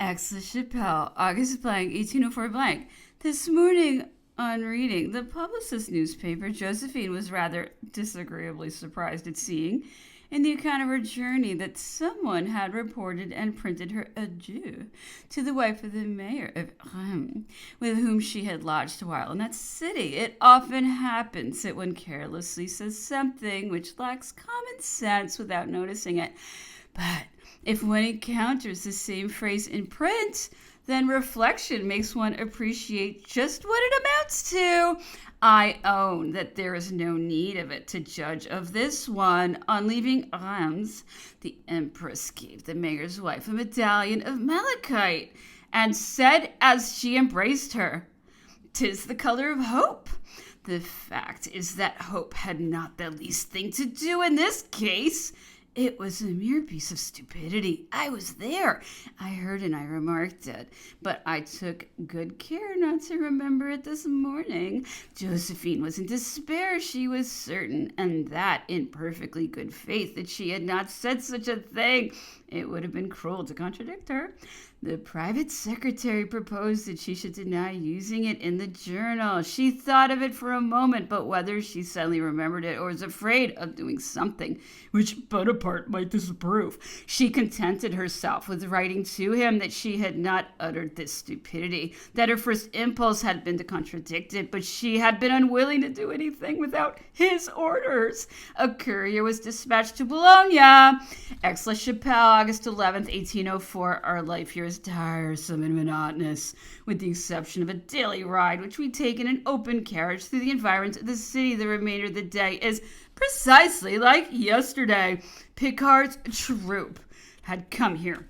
Aix-la-Chapelle, August blank, 1804 blank. This morning on reading the Publicist newspaper, Josephine was rather disagreeably surprised at seeing, in the account of her journey, that someone had reported and printed her adieu to the wife of the mayor of Rheims, with whom she had lodged a while in that city. It often happens that one carelessly says something which lacks common sense without noticing it. But if one encounters the same phrase in print, then reflection makes one appreciate just what it amounts to. I own that there is no need of it to judge of this one. On leaving Reims, the empress gave the mayor's wife a medallion of malachite, and said as she embraced her, "'Tis the color of hope." The fact is that hope had not the least thing to do in this case. It was a mere piece of stupidity. I was there. I heard and I remarked it. But I took good care not to remember it this morning. Josephine was in despair, she was certain, and that in perfectly good faith that she had not said such a thing. It would have been cruel to contradict her. The private secretary proposed that she should deny using it in the journal. She thought of it for a moment, but whether she suddenly remembered it or was afraid of doing something which Bonaparte might disapprove, she contented herself with writing to him that she had not uttered this stupidity, that her first impulse had been to contradict it, but she had been unwilling to do anything without his orders. A courier was dispatched to Bologna. Aix-la-Chapelle, August 11th, 1804. Our life here is tiresome and monotonous, with the exception of a daily ride which we take in an open carriage through the environs of the city. The remainder of the day is precisely like yesterday. Picard's troop had come here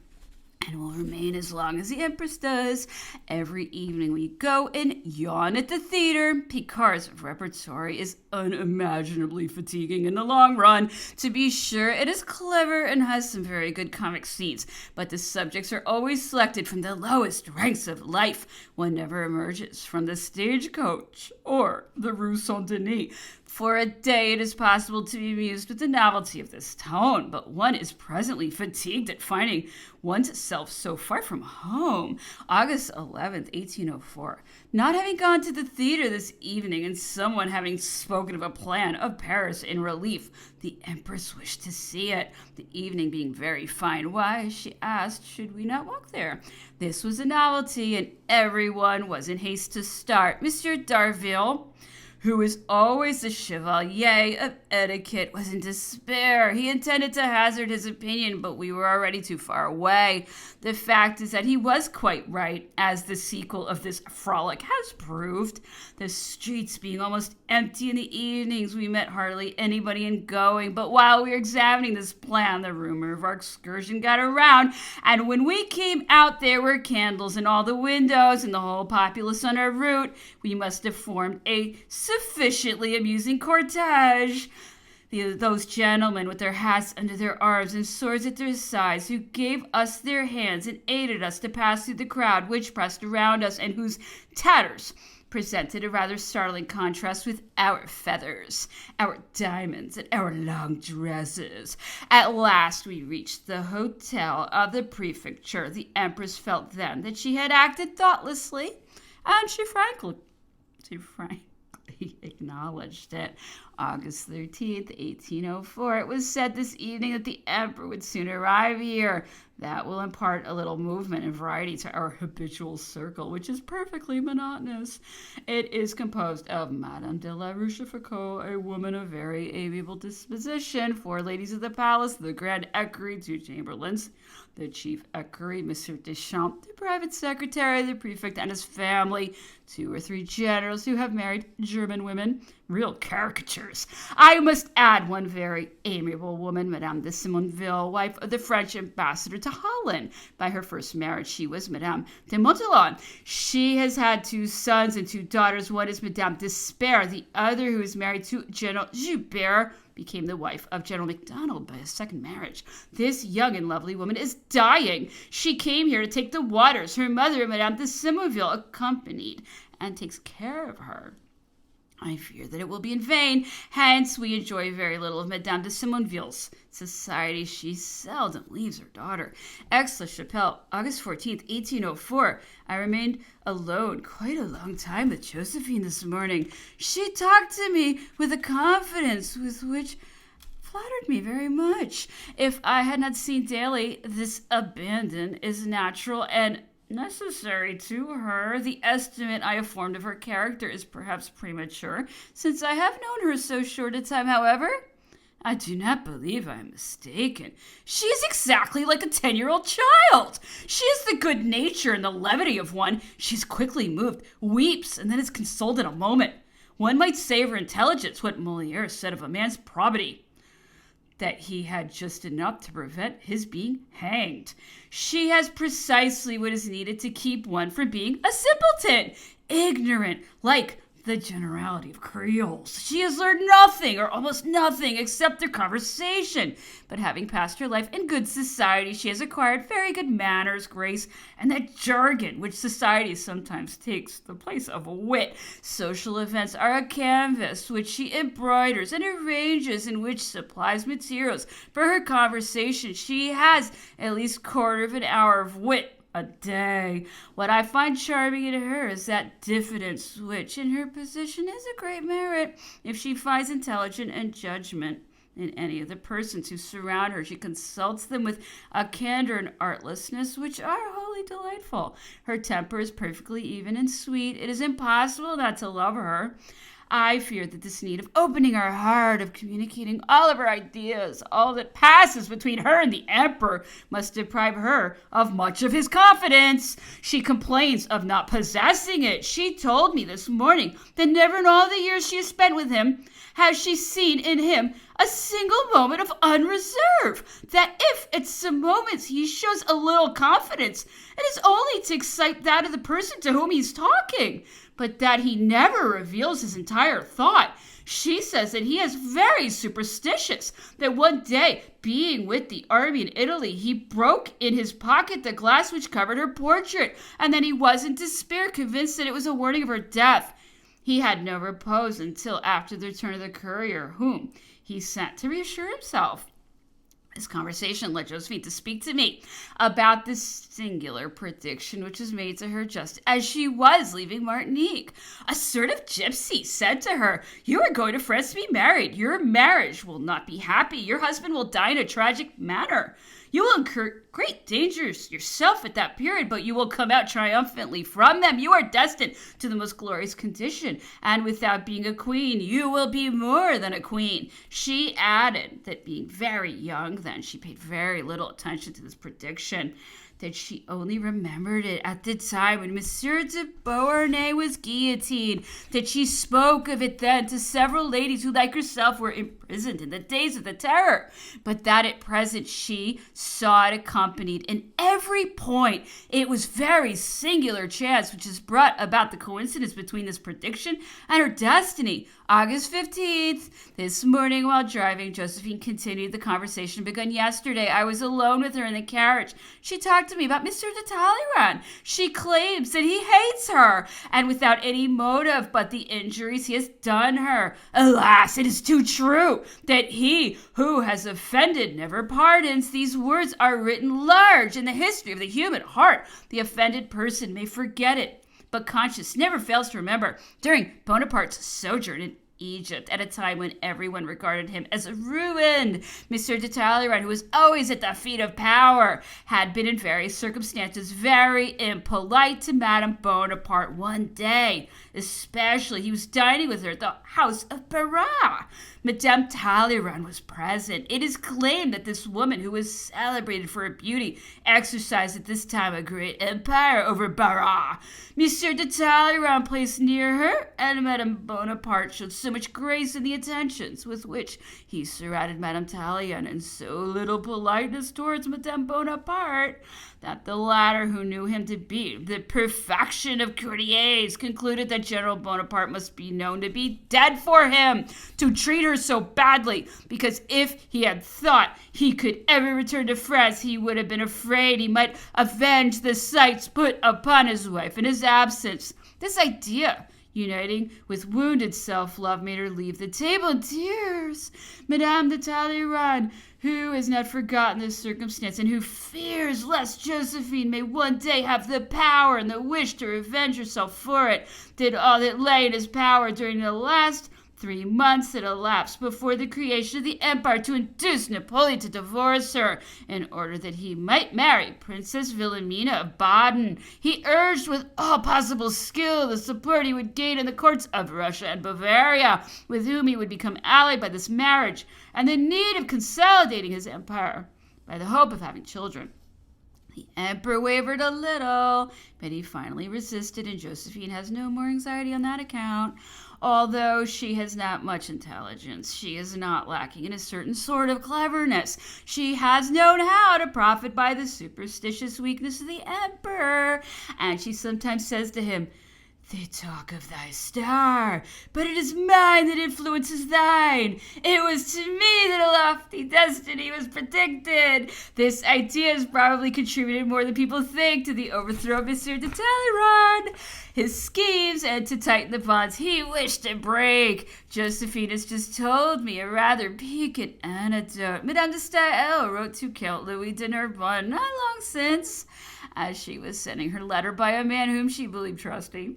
and will remain as long as the Empress does. Every evening we go and yawn at the theater. Picard's repertory is unimaginably fatiguing in the long run. To be sure, it is clever and has some very good comic scenes, but the subjects are always selected from the lowest ranks of life. One never emerges from the stagecoach or the Rue Saint-Denis. For a day it is possible to be amused with the novelty of this tone, but one is presently fatigued at finding one's self so far from home. August 11th, 1804. Not having gone to the theater this evening, and someone having spoken of a plan of Paris in relief, the Empress wished to see it. The evening being very fine, why, she asked, should we not walk there? This was a novelty, and everyone was in haste to start. Monsieur d'Arville, who is always the chevalier of etiquette, was in despair. He intended to hazard his opinion, but we were already too far away. The fact is that he was quite right, as the sequel of this frolic has proved. The streets being almost empty in the evenings, we met hardly anybody in going. But while we were examining this plan, the rumor of our excursion got around, and when we came out, there were candles in all the windows and the whole populace on our route. We must have formed a sufficiently amusing cortege. Those gentlemen with their hats under their arms and swords at their sides, who gave us their hands and aided us to pass through the crowd which pressed around us, and whose tatters presented a rather startling contrast with our feathers, our diamonds, and our long dresses. At last we reached the hotel of the prefecture. The Empress felt then that she had acted thoughtlessly, and she frankly acknowledged it. August 13th, 1804. It was said this evening that the Emperor would soon arrive here. That will impart a little movement and variety to our habitual circle, which is perfectly monotonous. It is composed of Madame de la Rochefoucauld, a woman of very amiable disposition, 4 ladies of the palace, the grand equerry, 2 chamberlains, the chief equerry, Monsieur Deschamps, the private secretary, the prefect and his family, 2 or 3 generals who have married German women, real caricatures. I must add one very amiable woman, Madame de Simonville, wife of the French ambassador to Holland. By her first marriage, she was Madame de Montholon. She has had 2 sons and 2 daughters. One is Madame Despair. The other, who is married to General Joubert, became the wife of General MacDonald by a second marriage. This young and lovely woman is dying. She came here to take the waters. Her mother, Madame de Simonville, accompanied and takes care of her. I fear that it will be in vain. Hence, we enjoy very little of Madame de Simonville's society. She seldom leaves her daughter. Aix-la-Chapelle, August 14th, 1804. I remained alone quite a long time with Josephine this morning. She talked to me with a confidence with which flattered me very much. If I had not seen daily, this abandon is natural and necessary to her. The estimate I have formed of her character is perhaps premature, since I have known her so short a time. However, I do not believe I am mistaken. She is exactly like a 10-year-old child. She has the good nature and the levity of one. She is quickly moved, weeps, and then is consoled in a moment. One might say of her intelligence what Molière said of a man's probity, that he had just enough to prevent his being hanged. She has precisely what is needed to keep one from being a simpleton, ignorant, like the generality of Creoles. She has learned nothing or almost nothing except their conversation. But having passed her life in good society, she has acquired very good manners, grace, and that jargon which society sometimes takes the place of wit. Social events are a canvas which she embroiders and arranges, in which supplies materials for her conversation. She has at least quarter of an hour of wit a day. What I find charming in her is that diffidence, which in her position is a great merit. If she finds intelligence and judgment in any of the persons who surround her, she consults them with a candor and artlessness which are wholly delightful. Her temper is perfectly even and sweet. It is impossible not to love her. I fear that this need of opening her heart, of communicating all of her ideas, all that passes between her and the emperor, must deprive her of much of his confidence. She complains of not possessing it. She told me this morning that never in all the years she has spent with him has she seen in him a single moment of unreserve, that if at some moments he shows a little confidence, it is only to excite that of the person to whom he is talking, but that he never reveals his entire thought. She says that he is very superstitious, that one day, being with the army in Italy, he broke in his pocket the glass which covered her portrait, and then he was in despair, convinced that it was a warning of her death. He had no repose until after the return of the courier, whom he sent to reassure himself. This conversation led Josephine to speak to me about this singular prediction which was made to her just as she was leaving Martinique. A sort of gypsy said to her, "You are going to France to be married. Your marriage will not be happy. Your husband will die in a tragic manner. You will incur great dangers yourself at that period, but you will come out triumphantly from them. You are destined to the most glorious condition, and without being a queen, you will be more than a queen." She added that being very young then, she paid very little attention to this prediction, that she only remembered it at the time when Monsieur de Beauharnais was guillotined, that she spoke of it then to several ladies who, like herself, were imprisoned in the days of the terror, but that at present she saw it accompanied in every point. It was very singular chance which has brought about the coincidence between this prediction and her destiny. August 15th, this morning while driving, Josephine continued the conversation begun yesterday. I was alone with her in the carriage. She talked to me about Mr. de Talleyrand. She claims that he hates her, and without any motive but the injuries he has done her. Alas, it is too true that he who has offended never pardons. These words are written large in the history of the human heart. The offended person may forget it, but conscience never fails to remember. During Bonaparte's sojourn in Egypt, at a time when everyone regarded him as ruined, Monsieur de Talleyrand, who was always at the feet of power, had been in various circumstances very impolite to Madame Bonaparte one day. Especially, he was dining with her at the house of Barras. Madame Talleyrand was present. It is claimed that this woman, who was celebrated for her beauty, exercised at this time a great empire over Barras. Monsieur de Talleyrand placed near her, and Madame Bonaparte showed so much grace in the attentions with which he surrounded Madame Talleyrand, and so little politeness towards Madame Bonaparte, that the latter, who knew him to be the perfection of courtiers, concluded that General Bonaparte must be known to be dead for him to treat her so badly, because if he had thought he could ever return to France, he would have been afraid he might avenge the slights put upon his wife in his absence. This idea Uniting with wounded self-love made her leave the table in tears. Madame de Talleyrand, who has not forgotten this circumstance and who fears lest Josephine may one day have the power and the wish to revenge herself for it, did all that lay in his power during the last 3 months that elapsed before the creation of the empire to induce Napoleon to divorce her in order that he might marry Princess Wilhelmina of Baden. He urged with all possible skill the support he would gain in the courts of Russia and Bavaria, with whom he would become allied by this marriage, and the need of consolidating his empire by the hope of having children. The emperor wavered a little, but he finally resisted, and Josephine has no more anxiety on that account. Although she has not much intelligence, she is not lacking in a certain sort of cleverness. She has known how to profit by the superstitious weakness of the emperor, and she sometimes says to him, "They talk of thy star, but it is mine that influences thine. It was to me that a lofty destiny was predicted." This idea has probably contributed more than people think to the overthrow of Monsieur de Talleyrand, his schemes, and to tighten the bonds he wished to break. Josephine has just told me a rather piquant anecdote. Madame de Stael wrote to Count Louis de Narbonne not long since, as she was sending her letter by a man whom she believed trusty.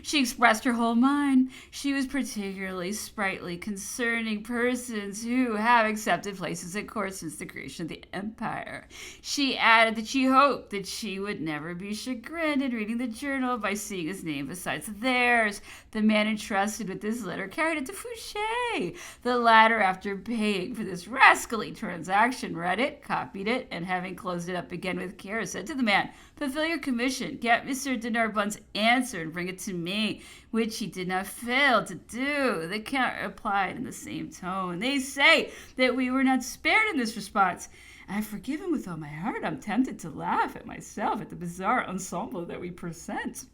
She expressed her whole mind. She was particularly sprightly concerning persons who have accepted places at court since the creation of the empire. She added that she hoped that she would never be chagrined in reading the journal by seeing his name besides theirs. The man entrusted with this letter carried it to Fouché. The latter, after paying for this rascally transaction, read it, copied it, and having closed it up again with care, said to the man, "Fulfill your commission, get Monsieur de Narbonne's answer, and bring it to me," which he did not fail to do. The count replied in the same tone, "They say that we were not spared in this response. I forgive him with all my heart. I'm tempted to laugh at myself at the bizarre ensemble that we present.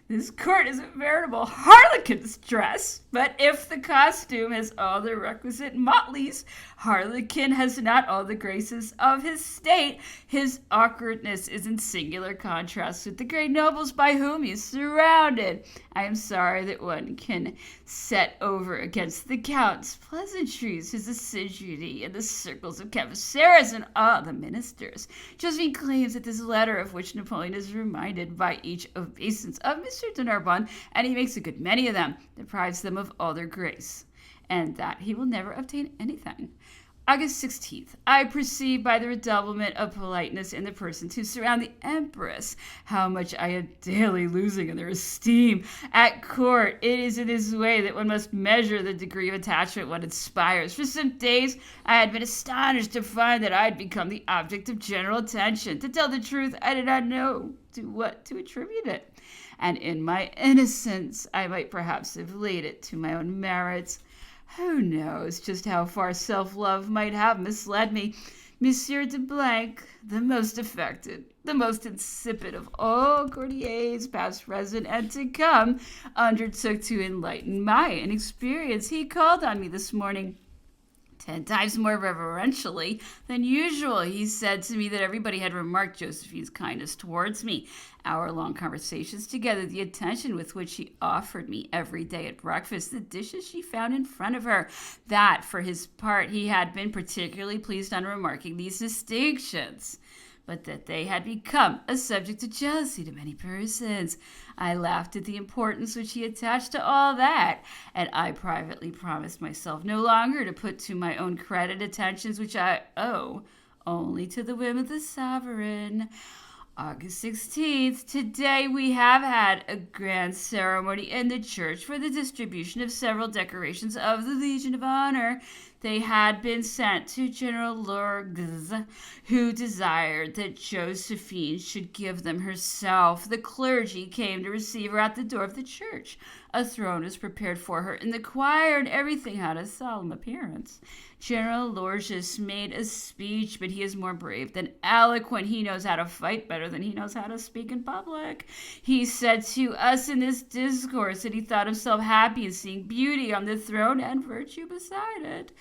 This court is a veritable harlequin's dress, but if the costume has all the requisite motleys, harlequin has not all the graces of his state. His awkwardness is in singular contrast with the great nobles by whom he is surrounded. I am sorry that one can set over against the count's pleasantries his assiduity in the circles of Cavaceres and all the ministers. Josephine claims that this letter, of which Napoleon is reminded by each obeisance of Monsieur de Narbonne, and he makes a good many of them, deprives them of all their grace, and that he will never obtain anything. August 16th. I perceive by the redoublement of politeness in the persons who surround the Empress how much I am daily losing in their esteem. At court, it is in this way that one must measure the degree of attachment one inspires. For some days, I had been astonished to find that I had become the object of general attention. To tell the truth, I did not know to what to attribute it, and in my innocence, I might perhaps have laid it to my own merits. Who knows just how far self-love might have misled me? Monsieur de Blanc, the most affected, the most insipid of all courtiers, past, present, and to come, undertook to enlighten my inexperience. He called on me this morning 10 times more reverentially than usual. He said to me that everybody had remarked Josephine's kindness towards me. Hour-long conversations together, the attention with which she offered me every day at breakfast, the dishes she found in front of her, that, for his part, he had been particularly pleased on remarking these distinctions, but that they had become a subject of jealousy to many persons. I laughed at the importance which he attached to all that, and I privately promised myself no longer to put to my own credit attentions which I owe only to the whim of the sovereign. August 16th. Today we have had a grand ceremony in the church for the distribution of several decorations of the Legion of Honor. They had been sent to General Lorgues, who desired that Josephine should give them herself. The clergy came to receive her at the door of the church. A throne was prepared for her in the choir, and everything had a solemn appearance. General Lorgues made a speech, but he is more brave than eloquent. He knows how to fight better than he knows how to speak in public. He said to us in this discourse that he thought himself happy in seeing beauty on the throne and virtue beside it.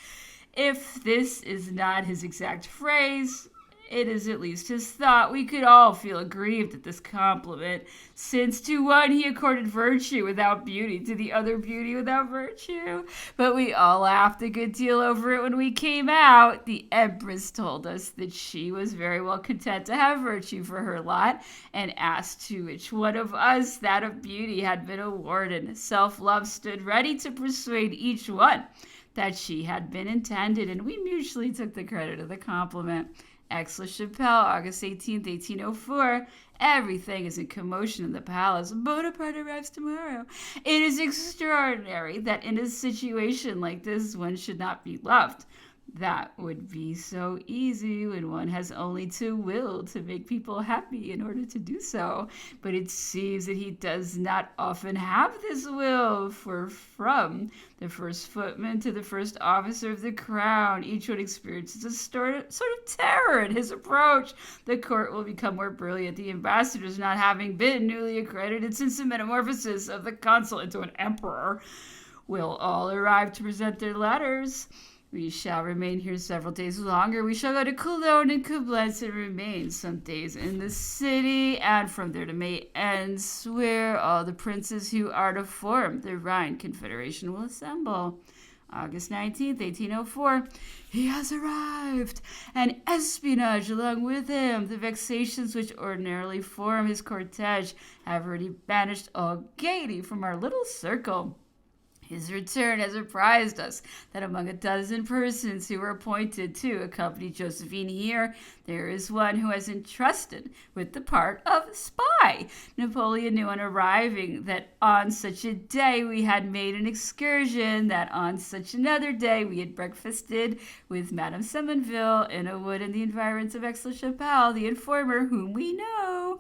If this is not his exact phrase, It is at least his thought. We could all feel aggrieved at this compliment, since to one he accorded virtue without beauty, to the other beauty without virtue. But we all laughed a good deal over it when we came out. The Empress told us that she was very well content to have virtue for her lot, and asked to which one of us that of beauty had been awarded. Self-love stood ready to persuade each one that she had been intended, and we mutually took the credit of the compliment. Aix-la-Chapelle, August 18th, 1804. Everything is in commotion in the palace. Bonaparte arrives tomorrow. It is extraordinary that in a situation like this one should not be loved. That would be so easy when one has only to will to make people happy in order to do so. But it seems that he does not often have this will, for from the first footman to the first officer of the crown, each one experiences a sort of terror at his approach. The court will become more brilliant, the ambassadors not having been newly accredited since the metamorphosis of the consul into an emperor will all arrive to present their letters. We shall remain here several days longer. We shall go to Cologne and Coblentz and remain some days in the city, and from there to Mayence, where all the princes who are to form the Rhine Confederation will assemble. August 19th, 1804. He has arrived, and espionage along with him. The vexations which ordinarily form his cortege have already banished all gaiety from our little circle. His return has apprised us that among a dozen persons who were appointed to accompany Josephine here, there is one who is entrusted with the part of spy. Napoleon knew on arriving that on such a day we had made an excursion, that on such another day we had breakfasted with Madame Semonville in a wood in the environs of Aix-la-Chapelle. The informer, whom we know,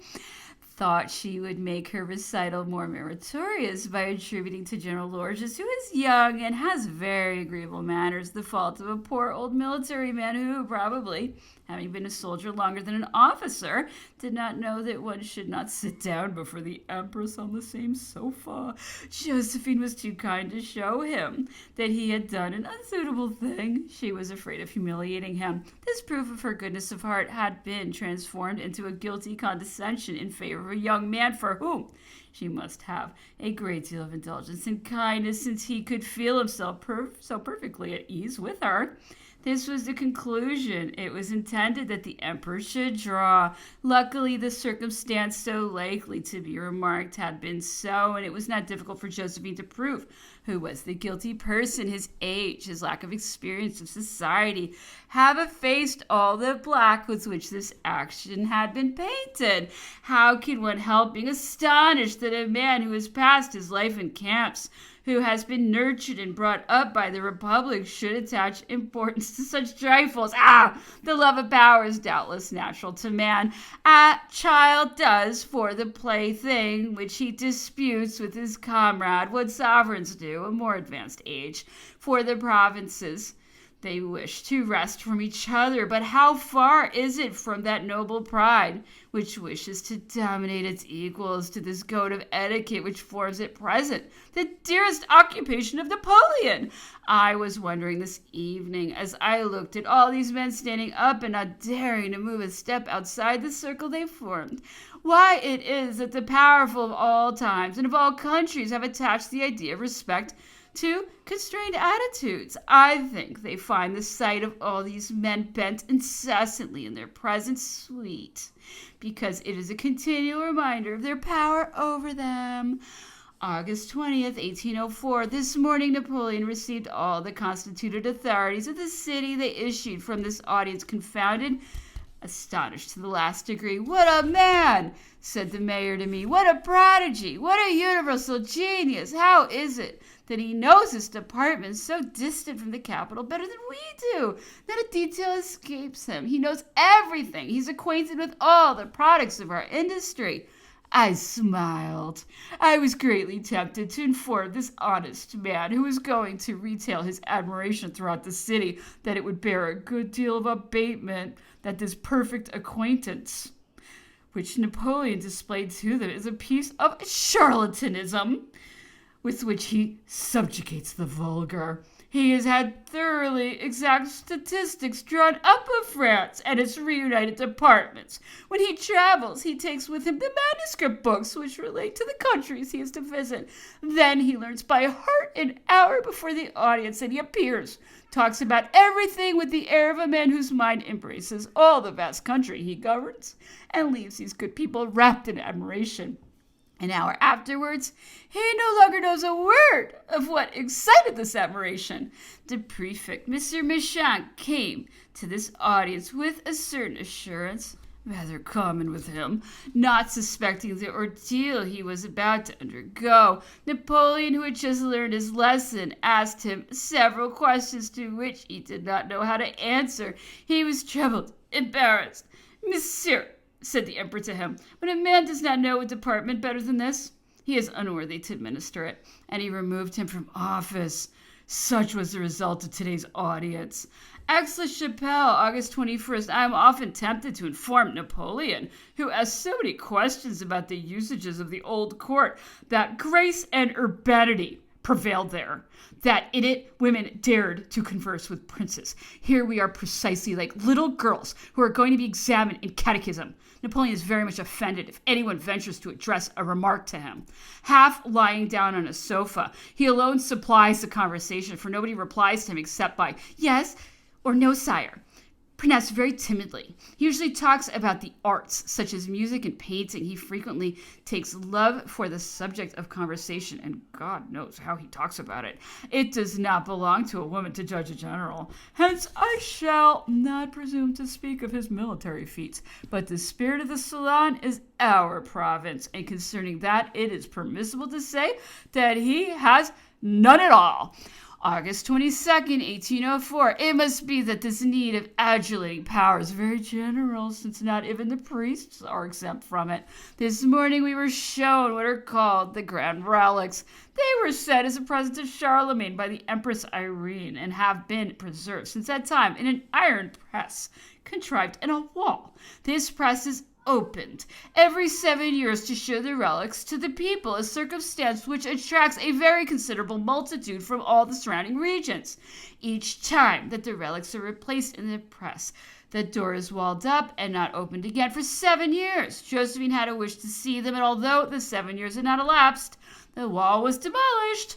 thought she would make her recital more meritorious by attributing to General Lorges, who is young and has very agreeable manners, the fault of a poor old military man who, probably, having been a soldier longer than an officer, did not know that one should not sit down before the Empress on the same sofa. Josephine was too kind to show him that he had done an unsuitable thing. She was afraid of humiliating him. This proof of her goodness of heart had been transformed into a guilty condescension in favor of a young man for whom she must have a great deal of indulgence and kindness, since he could feel himself so perfectly at ease with her. This was the conclusion it was intended that the emperor should draw. Luckily, the circumstance so likely to be remarked had been so, and it was not difficult for Josephine to prove who was the guilty person. His age, his lack of experience of society, have effaced all the black with which this action had been painted. How can one help being astonished that a man who has passed his life in camps, who has been nurtured and brought up by the Republic, should attach importance to such trifles? The love of power is doubtless natural to man. A child does for the plaything which he disputes with his comrade what sovereigns do, a more advanced age, for the provinces. They wish to wrest from each other, but how far is it from that noble pride which wishes to dominate its equals to this code of etiquette which forms at present the dearest occupation of Napoleon? I was wondering this evening, as I looked at all these men standing up and not daring to move a step outside the circle they formed, why it is that the powerful of all times and of all countries have attached the idea of respect to constrained attitudes. I think they find the sight of all these men bent incessantly in their presence sweet, because it is a continual reminder of their power over them. August 20th, 1804. This morning Napoleon received all the constituted authorities of the city. They issued from this audience confounded, astonished to the last degree. "What a man!" said the mayor to me. "What a prodigy! What a universal genius! How is it that he knows this department so distant from the capital better than we do? Not a detail escapes him. He knows everything. He's acquainted with all the products of our industry." I smiled. I was greatly tempted to inform this honest man, who was going to retail his admiration throughout the city, that it would bear a good deal of abatement that this perfect acquaintance which Napoleon displayed to them is a piece of charlatanism with which he subjugates the vulgar. He has had thoroughly exact statistics drawn up of France and its reunited departments. When he travels, he takes with him the manuscript books which relate to the countries he is to visit. Then he learns by heart an hour before the audience, and he appears, talks about everything with the air of a man whose mind embraces all the vast country he governs, and leaves these good people wrapped in admiration. An hour afterwards, he no longer knows a word of what excited this admiration. The prefect, Mr. Méchain, came to this audience with a certain assurance, rather common with him, not suspecting the ordeal he was about to undergo. Napoleon, who had just learned his lesson, asked him several questions to which he did not know how to answer. He was troubled, embarrassed. "Monsieur," said the emperor to him, "when a man does not know a department better than this, he is unworthy to administer it," and he removed him from office. Such was the result of today's audience. Aix-la-Chapelle, August 21st. I am often tempted to inform Napoleon, who asked so many questions about the usages of the old court, that grace and urbanity prevailed there, that in it women dared to converse with princes. Here we are precisely like little girls who are going to be examined in catechism. Napoleon is very much offended if anyone ventures to address a remark to him. Half lying down on a sofa, he alone supplies the conversation, for nobody replies to him except by "yes" or "no, sire," pronounced very timidly. He usually talks about the arts, such as music and painting. He frequently takes love for the subject of conversation, and God knows how he talks about it. It does not belong to a woman to judge a general. Hence, I shall not presume to speak of his military feats, but the spirit of the salon is our province, and concerning that, it is permissible to say that he has none at all. August 22nd, 1804. It must be that this need of adulating power is very general, since not even the priests are exempt from it. This morning we were shown what are called the grand relics. They were sent as a present to Charlemagne by the Empress Irene, and have been preserved since that time in an iron press contrived in a wall. This press is opened every 7 years to show the relics to the people, a circumstance which attracts a very considerable multitude from all the surrounding regions. Each time that the relics are replaced in the press, the door is walled up and not opened again for 7 years. Josephine had a wish to see them, and although the 7 years had not elapsed, the wall was demolished.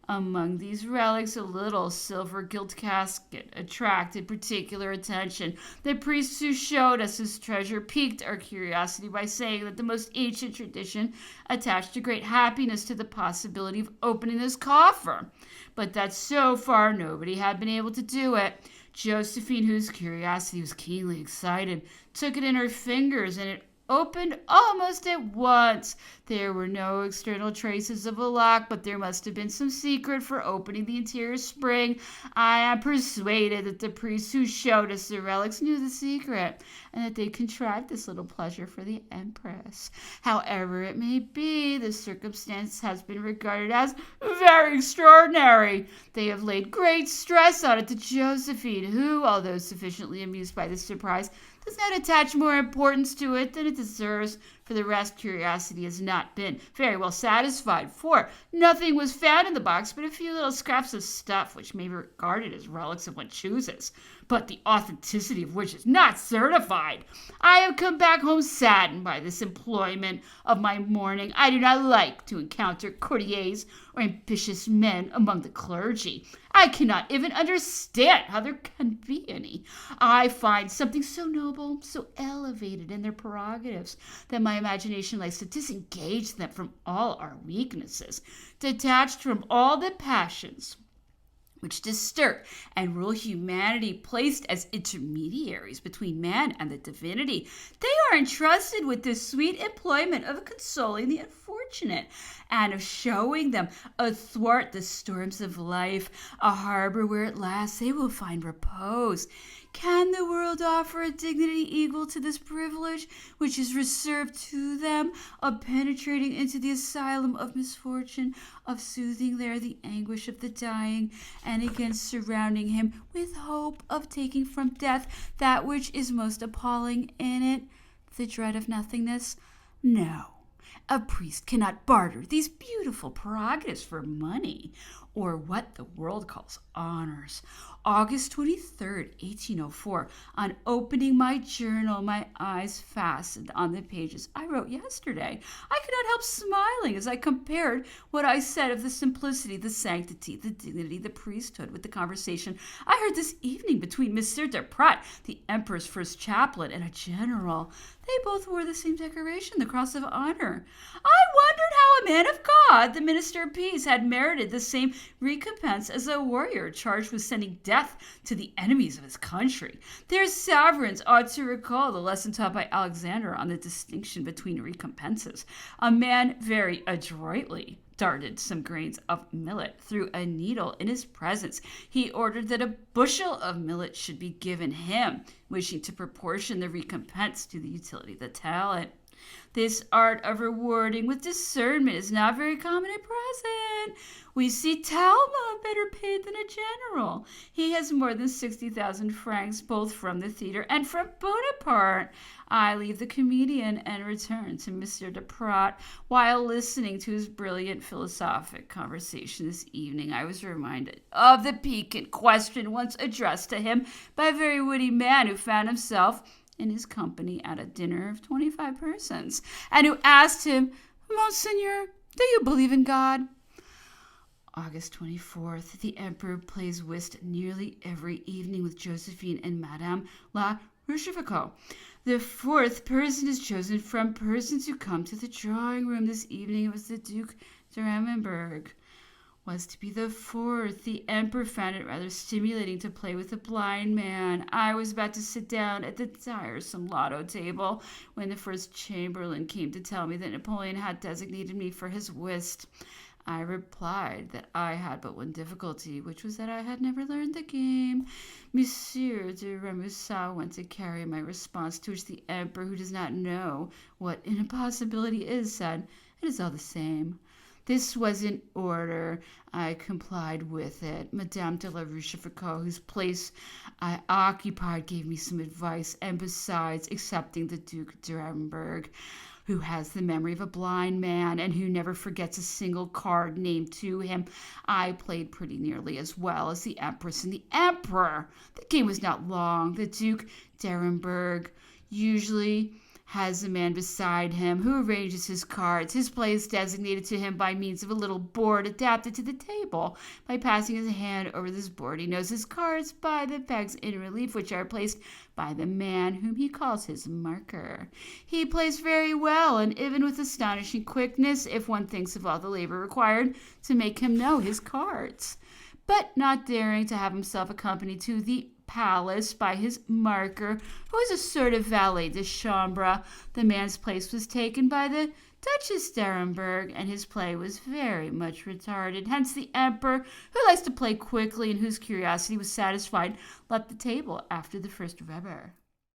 Among these relics, a little silver gilt casket attracted particular attention. The priest who showed us his treasure piqued our curiosity by saying that the most ancient tradition attached a great happiness to the possibility of opening this coffer, but that so far nobody had been able to do it. Josephine, whose curiosity was keenly excited, took it in her fingers, and it opened almost at once. There were no external traces of a lock, but there must have been some secret for opening the interior spring. I am persuaded that the priests who showed us the relics knew the secret, and that they contrived this little pleasure for the Empress. However it may be, the circumstance has been regarded as very extraordinary. They have laid great stress on it to Josephine, who, although sufficiently amused by this surprise, does not attach more importance to it than it deserves. For the rest, curiosity has not been very well satisfied, for nothing was found in the box but a few little scraps of stuff which may be regarded as relics if one chooses, but the authenticity of which is not certified. I have come back home saddened by this employment of my morning. I do not like to encounter courtiers or ambitious men among the clergy. I cannot even understand how there can be any. I find something so noble, so elevated in their prerogatives, that my imagination likes to disengage them from all our weaknesses, detached from all the passions which disturb and rule humanity, placed as intermediaries between man and the divinity. They are entrusted with the sweet employment of consoling the unfortunate, and of showing them athwart the storms of life a harbor where at last they will find repose. Can the world offer a dignity equal to this privilege which is reserved to them, of penetrating into the asylum of misfortune, of soothing there the anguish of the dying, and again surrounding him with hope of taking from death that which is most appalling in it, the dread of nothingness? No. A priest cannot barter these beautiful prerogatives for money, or what the world calls honors. August 23rd, 1804. On opening my journal, my eyes fastened on the pages I wrote yesterday. I could not help smiling as I compared what I said of the simplicity, the sanctity, the dignity, the priesthood with the conversation I heard this evening between Monsieur de Pratt, the Emperor's first chaplain, and a general. They both wore the same decoration, the Cross of Honor. I wondered how a man of God, the minister of peace, had merited the same recompense as a warrior charged with sending death to the enemies of his country. Their sovereigns ought to recall the lesson taught by Alexander on the distinction between recompenses. A man very adroitly darted some grains of millet through a needle in his presence. He ordered that a bushel of millet should be given him, wishing to proportion the recompense to the utility of the talent. This art of rewarding with discernment is not very common at present. We see Talma better paid than a general. He has more than 60,000 francs, both from the theater and from Bonaparte. I leave the comedian and return to Monsieur de Pratt. While listening to his brilliant philosophic conversation this evening, I was reminded of the piquant question once addressed to him by a very witty man who found himself in his company at a dinner of 25 persons, and who asked him, "Monseigneur, do you believe in God?" August 24th. The Emperor plays whist nearly every evening with Josephine and Madame La Rochefoucauld. The fourth person is chosen from persons who come to the drawing room this evening. It was the Duke de Rammenberg. Was to be the fourth. The Emperor found it rather stimulating to play with a blind man. I was about to sit down at the tiresome lotto table when the first chamberlain came to tell me that Napoleon had designated me for his whist. I replied that I had but one difficulty, which was that I had never learned the game. Monsieur de Remusat went to carry my response, to which the Emperor, who does not know what an impossibility is, said, "It is all the same." This was in order. I complied with it. Madame de la Rochefoucauld, whose place I occupied, gave me some advice, and besides, excepting the Duke de Ramberg, who has the memory of a blind man and who never forgets a single card named to him, I played pretty nearly as well as the Empress and the Emperor. The game was not long. The Duke d'Arenberg usually has a man beside him who arranges his cards. His play is designated to him by means of a little board adapted to the table. By passing his hand over this board, he knows his cards by the pegs in relief, which are placed by the man whom he calls his marker. He plays very well, and even with astonishing quickness, if one thinks of all the labor required to make him know his cards. But not daring to have himself accompanied to the palace by his marker, who was a sort of valet de chambre, the man's place was taken by the Duchess d'Arenberg, and his play was very much retarded. Hence the Emperor, who likes to play quickly and whose curiosity was satisfied, left the table after the first rubber.